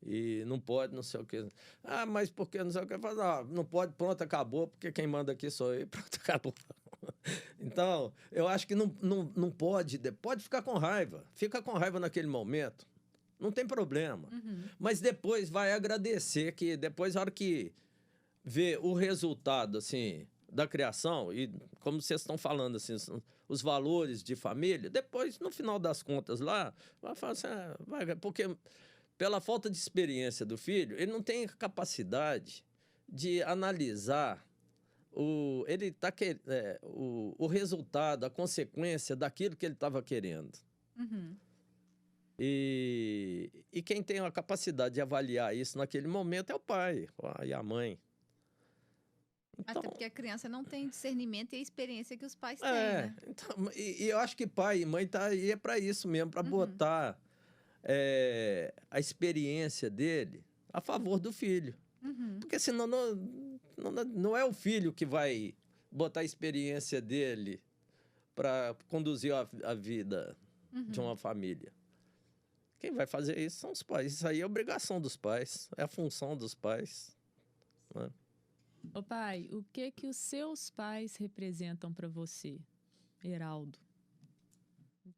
E não pode, não sei o quê. Ah, mas por que não sei o quê? Fala, não pode, pronto, acabou, porque quem manda aqui sou eu, pronto, acabou. Então, eu acho que não pode ficar com raiva. Fica com raiva naquele momento, não tem problema. Mas depois vai agradecer, que depois, a hora que vê o resultado, assim, da criação, e como vocês estão falando, assim, os valores de família, depois, no final das contas lá, vai falar assim, porque pela falta de experiência do filho, ele não tem capacidade de analisar o resultado, a consequência daquilo que ele estava querendo. E quem tem a capacidade de avaliar isso naquele momento é o pai e a mãe. Então, Até porque a criança não tem discernimento e a experiência que os pais têm, né? Então, e eu acho que pai e mãe tá aí para isso mesmo, para botar a experiência dele a favor do filho. Porque senão não é o filho que vai botar a experiência dele para conduzir a vida de uma família. Quem vai fazer isso são os pais. Isso aí é obrigação dos pais, é a função dos pais. Né? Ô pai, o que os seus pais representam para você, Heraldo?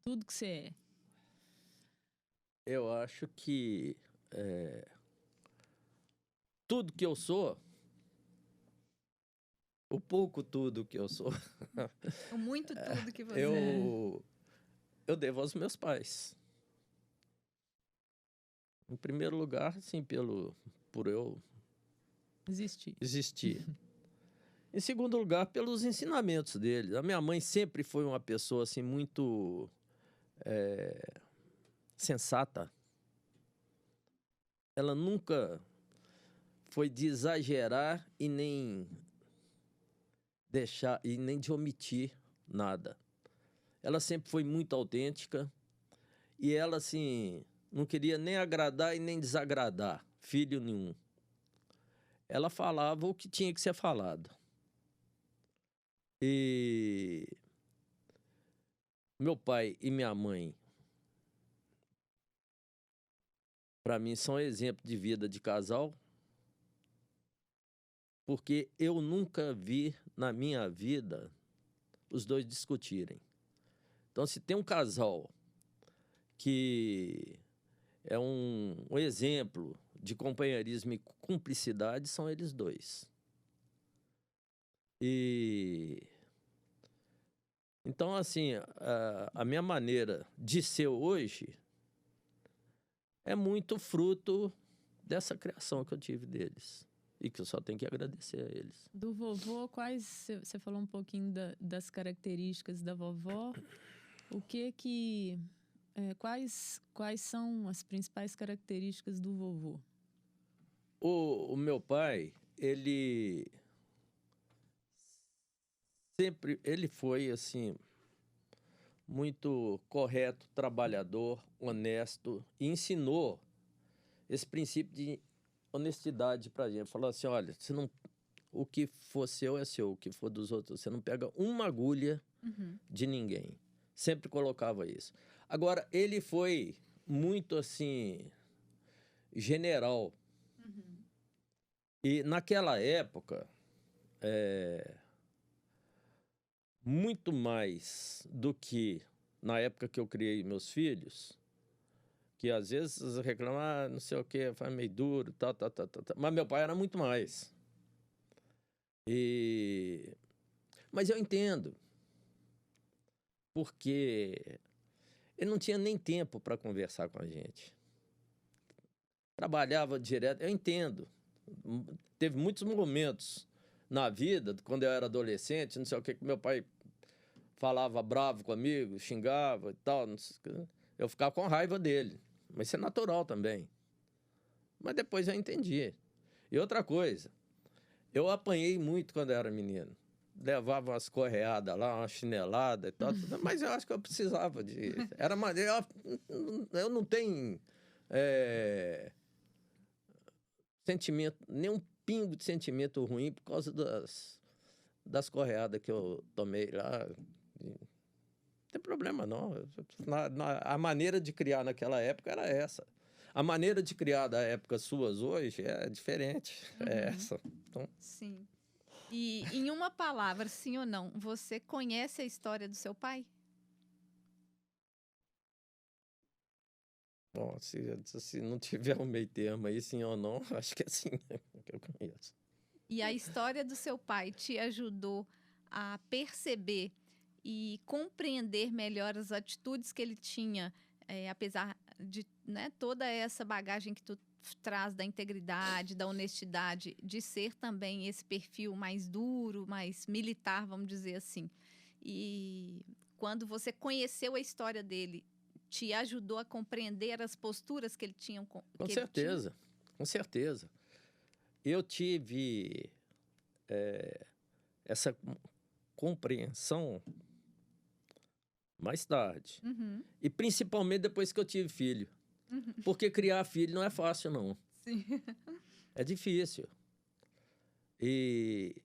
Tudo que você é. Eu acho que tudo que eu sou, o pouco tudo que eu sou, O muito tudo que você é. eu devo aos meus pais. Em primeiro lugar, assim, por eu existir. Em segundo lugar, pelos ensinamentos dele. A minha mãe sempre foi uma pessoa assim muito sensata. Ela nunca foi de exagerar e nem de omitir nada. Ela sempre foi muito autêntica e ela assim não queria nem agradar e nem desagradar filho nenhum. Ela falava o que tinha que ser falado. E meu pai e minha mãe, para mim, são exemplo de vida de casal, porque eu nunca vi na minha vida os dois discutirem. Então, se tem um casal que é um exemplo de companheirismo e cumplicidade, são eles dois. E então, assim, a minha maneira de ser hoje é muito fruto dessa criação que eu tive deles. E que eu só tenho que agradecer a eles. Do vovô, você falou um pouquinho das características da vovó. Quais são as principais características do vovô? O meu pai, ele foi, assim, muito correto, trabalhador, honesto, e ensinou esse princípio de honestidade pra gente. Falou assim, olha, o que for seu é seu, o que for dos outros, você não pega uma agulha de ninguém. Sempre colocava isso. Agora, ele foi muito, assim, general. E naquela época, muito mais do que na época que eu criei meus filhos, que às vezes reclamam, não sei o quê, faz meio duro, tal. Mas meu pai era muito mais. Mas eu entendo, porque ele não tinha nem tempo para conversar com a gente. Trabalhava direto, eu entendo. Teve muitos momentos na vida, quando eu era adolescente, não sei o que meu pai falava bravo comigo, xingava e tal, eu ficava com raiva dele. Mas isso é natural também. Mas depois eu entendi. E outra coisa, eu apanhei muito quando eu era menino. Levava umas correadas lá, uma chinelada e tal, mas eu acho que eu precisava de... Eu não tenho sentimento, nem um pingo de sentimento ruim por causa das correadas que eu tomei lá. Não tem problema, não. A maneira de criar naquela época era essa. A maneira de criar da época suas hoje é diferente. É essa. Então... Sim. E, em uma palavra, sim ou não, você conhece a história do seu pai? Bom, se não tiver um meio termo aí, sim ou não, acho que é sim, né, que eu conheço. E a história do seu pai te ajudou a perceber e compreender melhor as atitudes que ele tinha, apesar de, né, toda essa bagagem que tu traz da integridade, da honestidade, de ser também esse perfil mais duro, mais militar, vamos dizer assim. E quando você conheceu a história dele, te ajudou a compreender as posturas que ele tinha? Com certeza, com certeza. Eu tive essa compreensão mais tarde. E principalmente depois que eu tive filho. Porque criar filho não é fácil, não. Sim. É difícil. E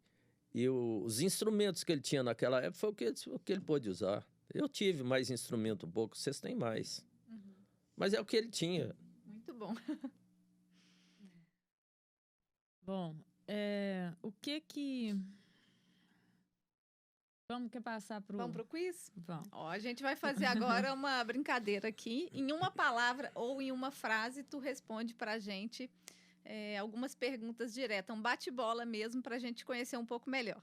os instrumentos que ele tinha naquela época foi o que ele pôde usar. Eu tive mais instrumento um pouco, vocês têm mais. Mas é o que ele tinha. Muito bom. Bom, o que... Quer passar para o... Vamos para o quiz? Vamos. Ó, a gente vai fazer agora uma brincadeira aqui. Em uma palavra ou em uma frase, tu responde para a gente algumas perguntas diretas. Um bate-bola mesmo para a gente conhecer um pouco melhor.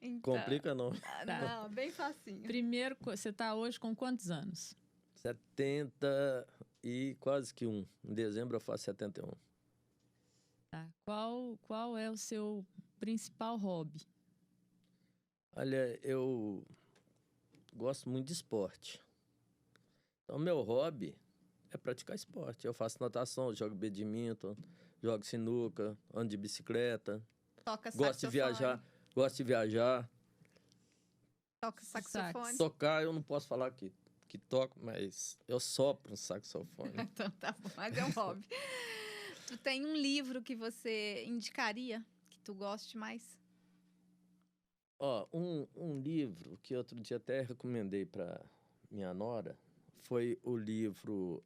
Então, complica não. Não, bem facinho. Primeiro, você está hoje com quantos anos? 70 e quase que 1. Em dezembro eu faço 71. Tá. Qual é o seu principal hobby? Olha, eu gosto muito de esporte. Então, meu hobby é praticar esporte. Eu faço natação, jogo badminton, jogo sinuca, ando de bicicleta. Toca saxofone. Gosto de viajar. Toca saxofone. Tocar, eu não posso falar que toco, mas eu sopro um saxofone. Então tá bom, mas é um hobby. Tu tem um livro que você indicaria, que tu goste mais? Ó, um livro que outro dia até recomendei para minha nora foi o livro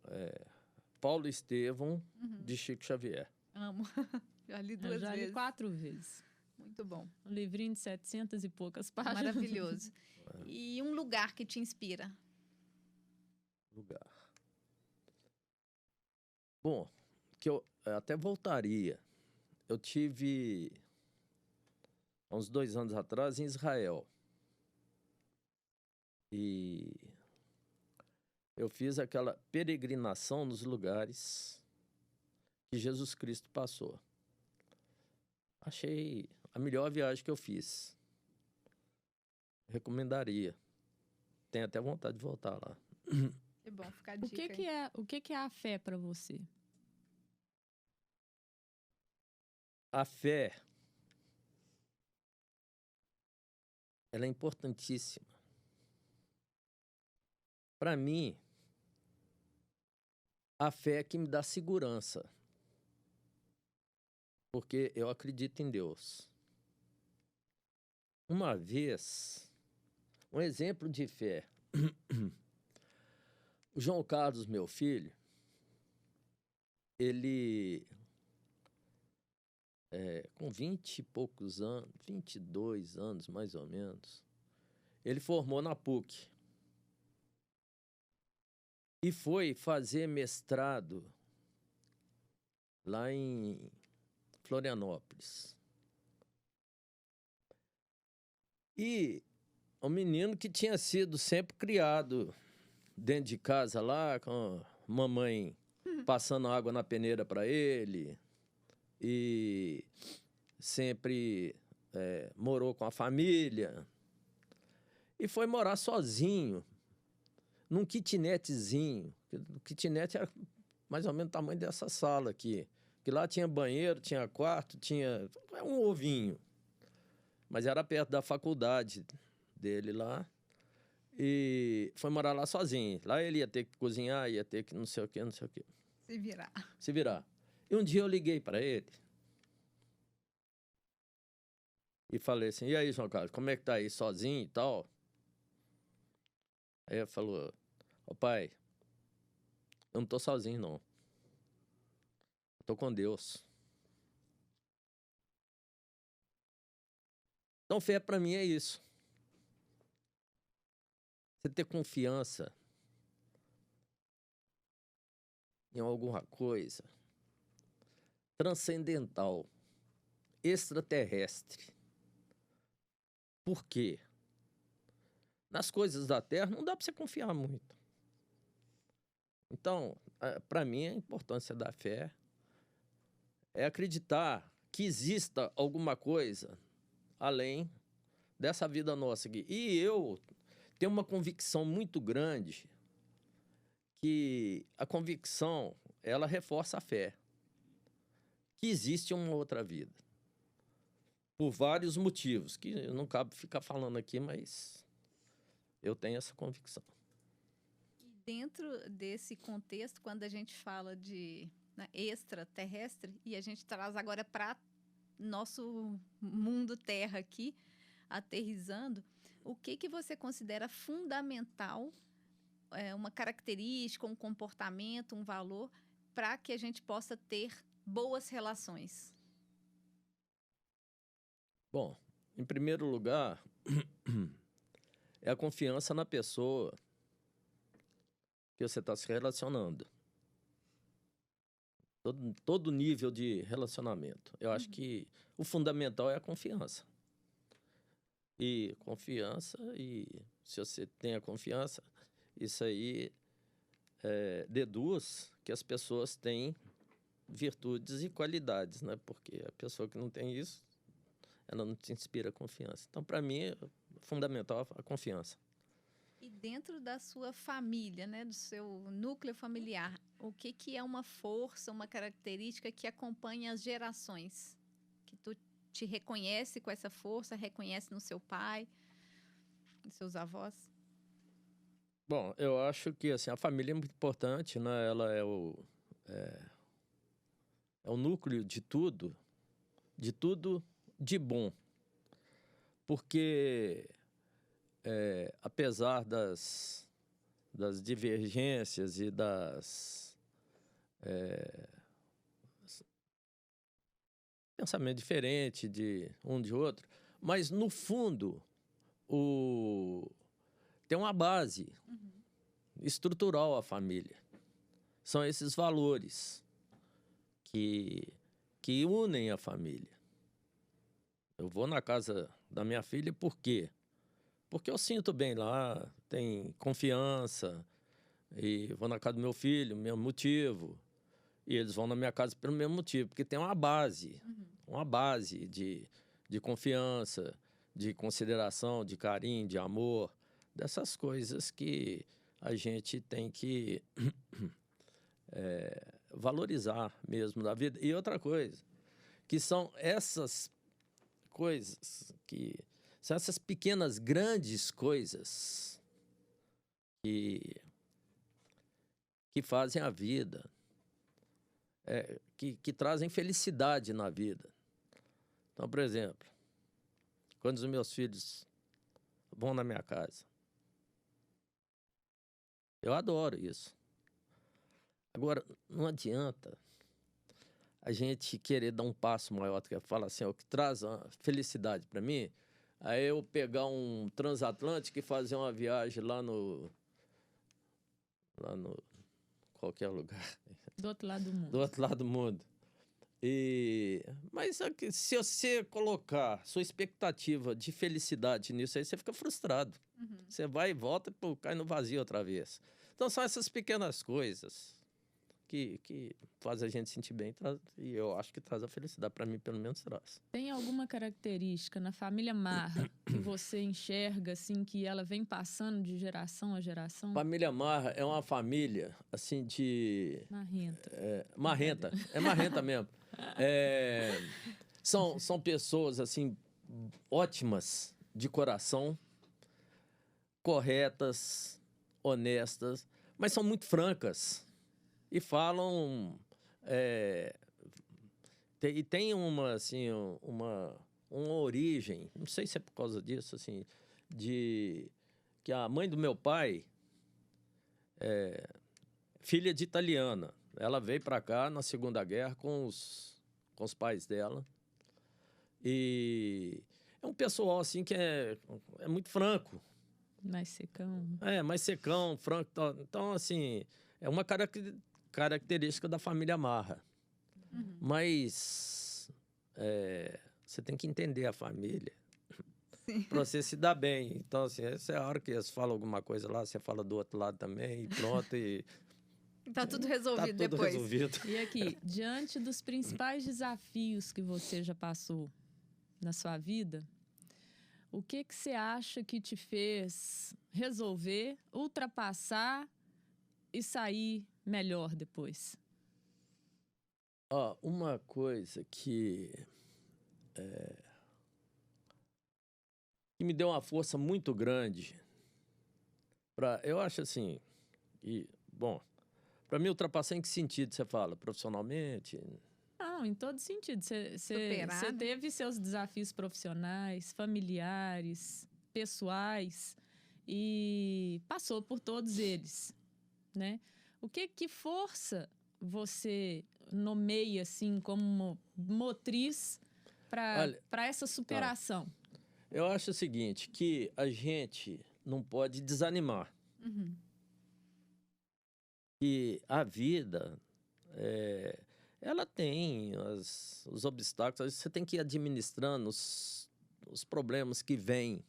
Paulo Estevão, Uhum. de Chico Xavier. Amo. Já li Eu 2 já li vezes. 4 vezes. Muito bom. Um livrinho de 700 e poucas páginas. Maravilhoso. E um lugar que te inspira? Lugar. Bom, que eu até voltaria. Eu tive, há uns 2 anos atrás, em Israel. E eu fiz aquela peregrinação nos lugares que Jesus Cristo passou. Achei a melhor viagem que eu fiz. Recomendaria. Tenho até vontade de voltar lá. É bom ficar a O dica. que é a fé para você? A fé, ela é importantíssima. Para mim, a fé é que me dá segurança. Porque eu acredito em Deus. Uma vez, um exemplo de fé. O João Carlos, meu filho, ele, com 20 e poucos anos, 22 anos mais ou menos, ele formou na PUC. E foi fazer mestrado lá em Florianópolis. E um menino que tinha sido sempre criado dentro de casa lá, com a mamãe passando água na peneira para ele, e sempre morou com a família, e foi morar sozinho, num kitnetzinho. O kitnet era mais ou menos o tamanho dessa sala aqui, que lá tinha banheiro, tinha quarto, tinha um ovinho, mas era perto da faculdade dele lá. E foi morar lá sozinho. Lá ele ia ter que cozinhar, ia ter que não sei o quê, não sei o quê. Se virar. Se virar. E um dia eu liguei para ele e falei assim, e aí, João Carlos, como é que tá aí, sozinho e tal? Aí ele falou, ô pai, eu não tô sozinho, não. Eu tô com Deus. Então, fé para mim é isso. Você ter confiança em alguma coisa transcendental, extraterrestre. Por quê? Nas coisas da Terra não dá para você confiar muito. Então, para mim, a importância da fé é acreditar que exista alguma coisa além dessa vida nossa aqui. E eu tenho uma convicção muito grande que a convicção, ela reforça a fé. Que existe uma outra vida. Por vários motivos, que não cabe ficar falando aqui, mas eu tenho essa convicção. E dentro desse contexto, quando a gente fala de extraterrestre, e a gente traz agora para nosso mundo Terra aqui, aterrissando, o que você considera fundamental, uma característica, um comportamento, um valor, para que a gente possa ter boas relações? Bom, em primeiro lugar, é a confiança na pessoa que você está se relacionando. Todo nível de relacionamento. Eu acho que o fundamental é a confiança. E se você tem a confiança, isso aí deduz que as pessoas têm virtudes e qualidades, né? Porque a pessoa que não tem isso, ela não te inspira confiança. Então, para mim, é fundamental a confiança. E dentro da sua família, né, do seu núcleo familiar, o que é uma força, uma característica que acompanha as gerações? Que tu te reconhece com essa força, reconhece no seu pai, nos seus avós? Bom, eu acho que assim, a família é muito importante, né? Ela é o núcleo de tudo de bom. porque, apesar das divergências e pensamento diferente de um de outro, mas, no fundo, tem uma base estrutural a família. São esses valores que unem a família. Eu vou na casa da minha filha por quê? Porque eu sinto bem lá, tem confiança, e vou na casa do meu filho, mesmo motivo, e eles vão na minha casa pelo mesmo motivo, porque tem uma base de confiança, de consideração, de carinho, de amor, dessas coisas que a gente tem que valorizar mesmo na vida. E outra coisa, que são essas coisas, que são essas pequenas, grandes coisas que fazem a vida, que trazem felicidade na vida. Então, por exemplo, quando os meus filhos vão na minha casa, eu adoro isso. Agora, não adianta a gente querer dar um passo maior, que fala assim, o que traz a felicidade para mim, aí eu pegar um transatlântico e fazer uma viagem lá no qualquer lugar. Do outro lado do mundo. Do outro lado do mundo. Mas se você colocar sua expectativa de felicidade nisso aí, você fica frustrado. Você vai e volta e cai no vazio outra vez. Então, são essas pequenas coisas que fazem a gente sentir bem, e eu acho que traz a felicidade. Para mim, pelo menos, traz. Tem alguma característica na família Marra que você enxerga, assim, que ela vem passando de geração a geração? Família Marra é uma família, assim, de... Marrenta. Marrenta. É marrenta mesmo. São pessoas, assim, ótimas de coração, corretas, honestas, mas são muito francas e falam... E tem uma, assim, uma origem, não sei se é por causa disso, assim, de que a mãe do meu pai é filha de italiana. Ela veio para cá na Segunda Guerra com os pais dela. E é um pessoal, assim, que é muito franco. Mais secão. Mais secão, franco. Então, assim, é uma característica da família Marra. Mas você tem que entender a família para você se dar bem. Então, assim, essa é a hora que eles falam alguma coisa lá, você fala do outro lado também, e pronto. E tá tudo resolvido tá tudo depois. Resolvido. E aqui, diante dos principais desafios que você já passou na sua vida, o que você acha que te fez resolver, ultrapassar e sair melhor depois? Uma coisa que me deu uma força muito grande eu acho assim, para mim ultrapassar em que sentido você fala? Profissionalmente? Não, em todo sentido. Você teve seus desafios profissionais, familiares, pessoais e passou por todos eles, né? O que força você nomeia assim como motriz para essa superação? Eu acho o seguinte, que a gente não pode desanimar. E a vida, ela tem os obstáculos, você tem que ir administrando os problemas que vêm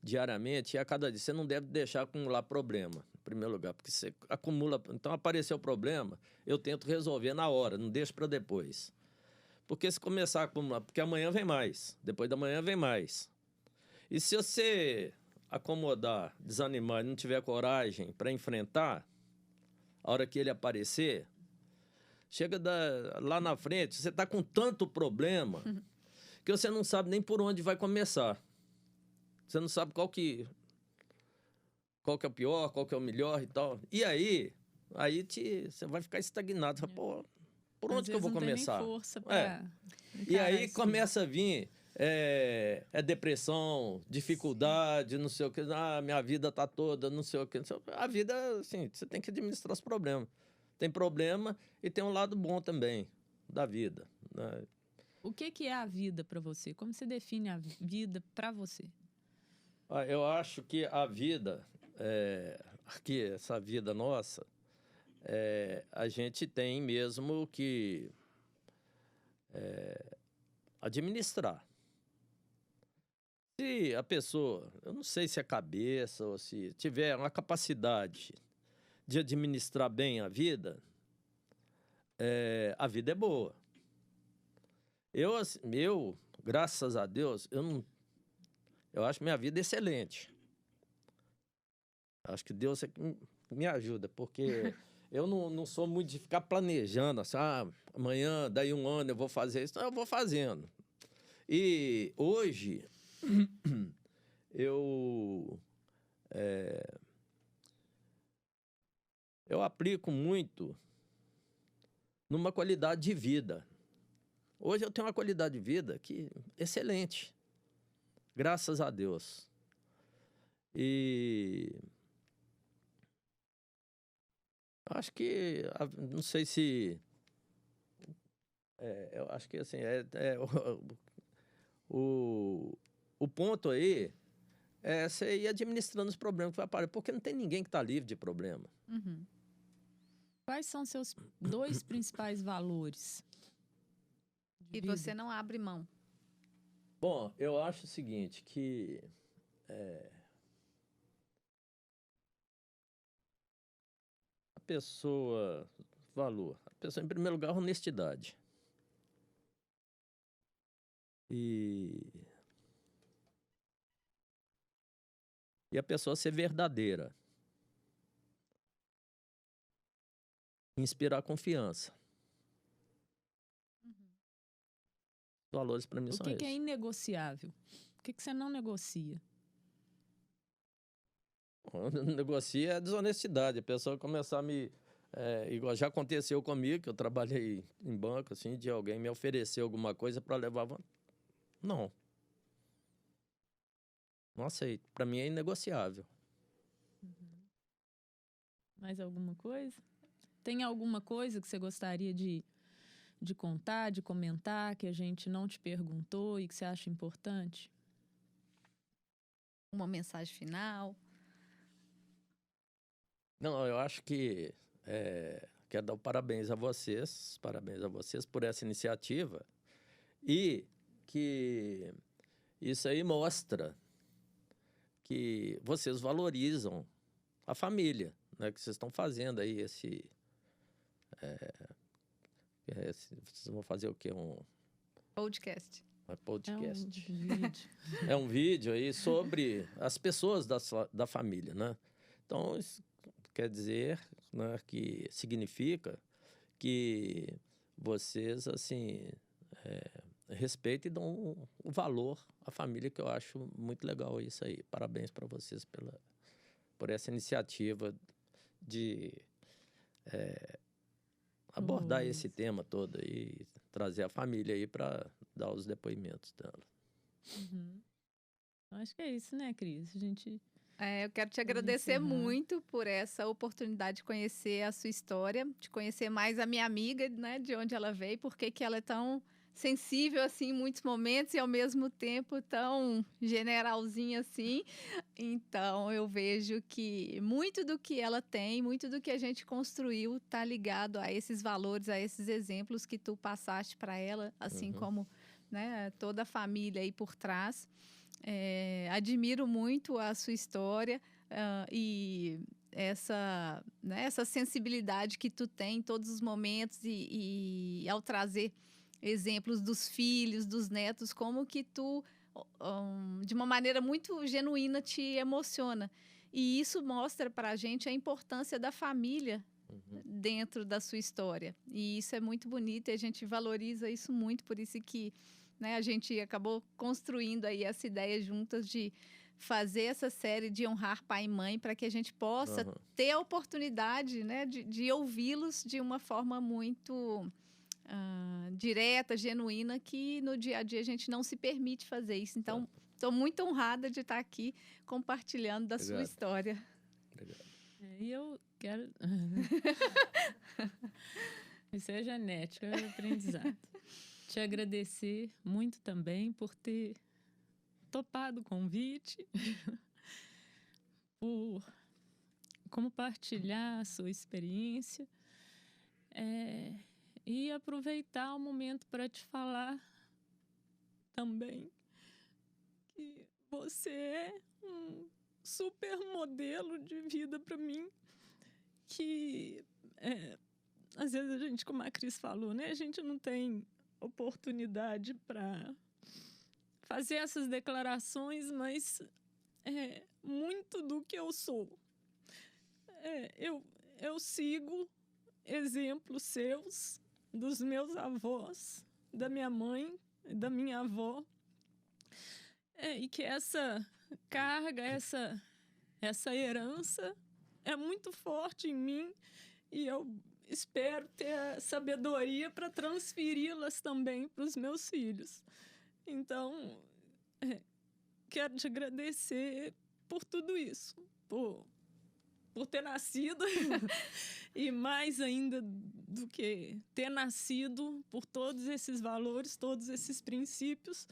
diariamente, e a cada dia você não deve deixar acumular problema, em primeiro lugar, porque você acumula. Então, apareceu o problema, eu tento resolver na hora, não deixo para depois. Porque se começar a acumular, porque amanhã vem mais, depois da manhã vem mais. E se você acomodar, desanimar e não tiver coragem para enfrentar, a hora que ele aparecer, chega lá na frente, você está com tanto problema que você não sabe nem por onde vai começar. Você não sabe qual que é o pior, qual que é o melhor e tal. E aí você vai ficar estagnado. Você fala, por onde que eu vou começar? Não tem nem força pra E aí começa a vir é depressão, dificuldade, não sei o que. Minha vida tá toda, não sei o que. A vida, assim, você tem que administrar os problemas. Tem problema e tem um lado bom também da vida, né? O que é a vida para você? Como você define a vida para você? Eu acho que a vida, aqui, essa vida nossa, a gente tem mesmo que administrar. Se a pessoa, eu não sei se é cabeça ou se tiver uma capacidade de administrar bem a vida é boa. Eu, graças a Deus, eu acho minha vida excelente. Acho que Deus é que me ajuda, porque eu não sou muito de ficar planejando, assim, amanhã, daí um ano eu vou fazer isso. Não, eu vou fazendo. E hoje, eu aplico muito numa qualidade de vida. Hoje eu tenho uma qualidade de vida que excelente, graças a Deus. E acho que, não sei se, eu acho que assim, o ponto aí é você ir administrando os problemas que vai aparecer, porque não tem ninguém que está livre de problema. Uhum. Quais são seus 2 principais valores? E você não abre mão. Bom, eu acho o seguinte, que a pessoa, em primeiro lugar, honestidade. E a pessoa ser verdadeira. Inspirar confiança. Os valores para mim O são que esses. é inegociável? O que você não negocia? Quando negocia é desonestidade. A pessoa começar a me... igual já aconteceu comigo, que eu trabalhei em banco, assim, de alguém me oferecer alguma coisa para levar... Não. Não aceito. Para mim é inegociável. Mais alguma coisa? Tem alguma coisa que você gostaria de contar, de comentar, que a gente não te perguntou e que você acha importante? Uma mensagem final. Não, eu acho que quero dar parabéns a vocês por essa iniciativa e que isso aí mostra que vocês valorizam a família, né? Que vocês estão fazendo aí vocês vão fazer o quê? Podcast. Podcast. É um vídeo. É um vídeo aí sobre as pessoas da família, né? Então, isso quer dizer, né, que significa que vocês, assim, respeitam e dão o valor à família, que eu acho muito legal isso aí. Parabéns para vocês por essa iniciativa de abordar esse tema todo e trazer a família aí para dar os depoimentos dela. Uhum. Acho que é isso, né, Cris? Eu quero te agradecer muito por essa oportunidade de conhecer a sua história, de conhecer mais a minha amiga, né, de onde ela veio, por que ela é tão sensível assim em muitos momentos e ao mesmo tempo tão generalzinha assim. Então eu vejo que muito do que ela tem, muito do que a gente construiu está ligado a esses valores, a esses exemplos que tu passaste para ela, assim como, né, toda a família aí por trás. Admiro muito a sua história e essa, né, essa sensibilidade que tu tem em todos os momentos e ao trazer exemplos dos filhos, dos netos, como que tu, de uma maneira muito genuína, te emociona. E isso mostra para a gente a importância da família dentro da sua história. E isso é muito bonito e a gente valoriza isso muito, por isso que, né, a gente acabou construindo aí essa ideia juntas de fazer essa série de honrar pai e mãe para que a gente possa ter a oportunidade, né, de ouvi-los de uma forma muito direta, genuína, que no dia a dia a gente não se permite fazer isso. Então, estou muito honrada de estar aqui compartilhando da sua história. Obrigado. E eu quero... Isso é genética, é aprendizado. Te agradecer muito também por ter topado o convite, por compartilhar a sua experiência e aproveitar o momento para te falar também que você é um super modelo de vida para mim, que às vezes a gente, como a Cris falou, né, a gente não tem oportunidade para fazer essas declarações, mas muito do que eu sou. Eu sigo exemplos seus, dos meus avós, da minha mãe, da minha avó, e que essa carga, essa herança é muito forte em mim, e eu espero ter a sabedoria para transferi-las também para os meus filhos. Então, quero te agradecer por tudo isso, por ter nascido e mais ainda do que ter nascido, por todos esses valores, todos esses princípios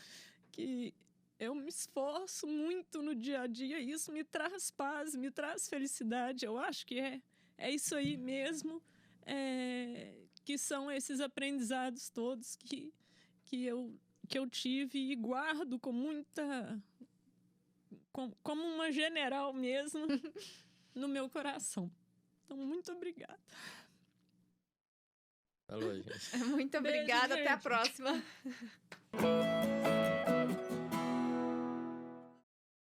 que eu me esforço muito no dia a dia, e isso me traz paz, me traz felicidade. Eu acho que é isso aí mesmo, que são esses aprendizados todos que eu tive e guardo com muita... como uma general mesmo no meu coração. Então, muito obrigada. Alô, gente. Muito obrigada. Beijo, até a gente. próxima.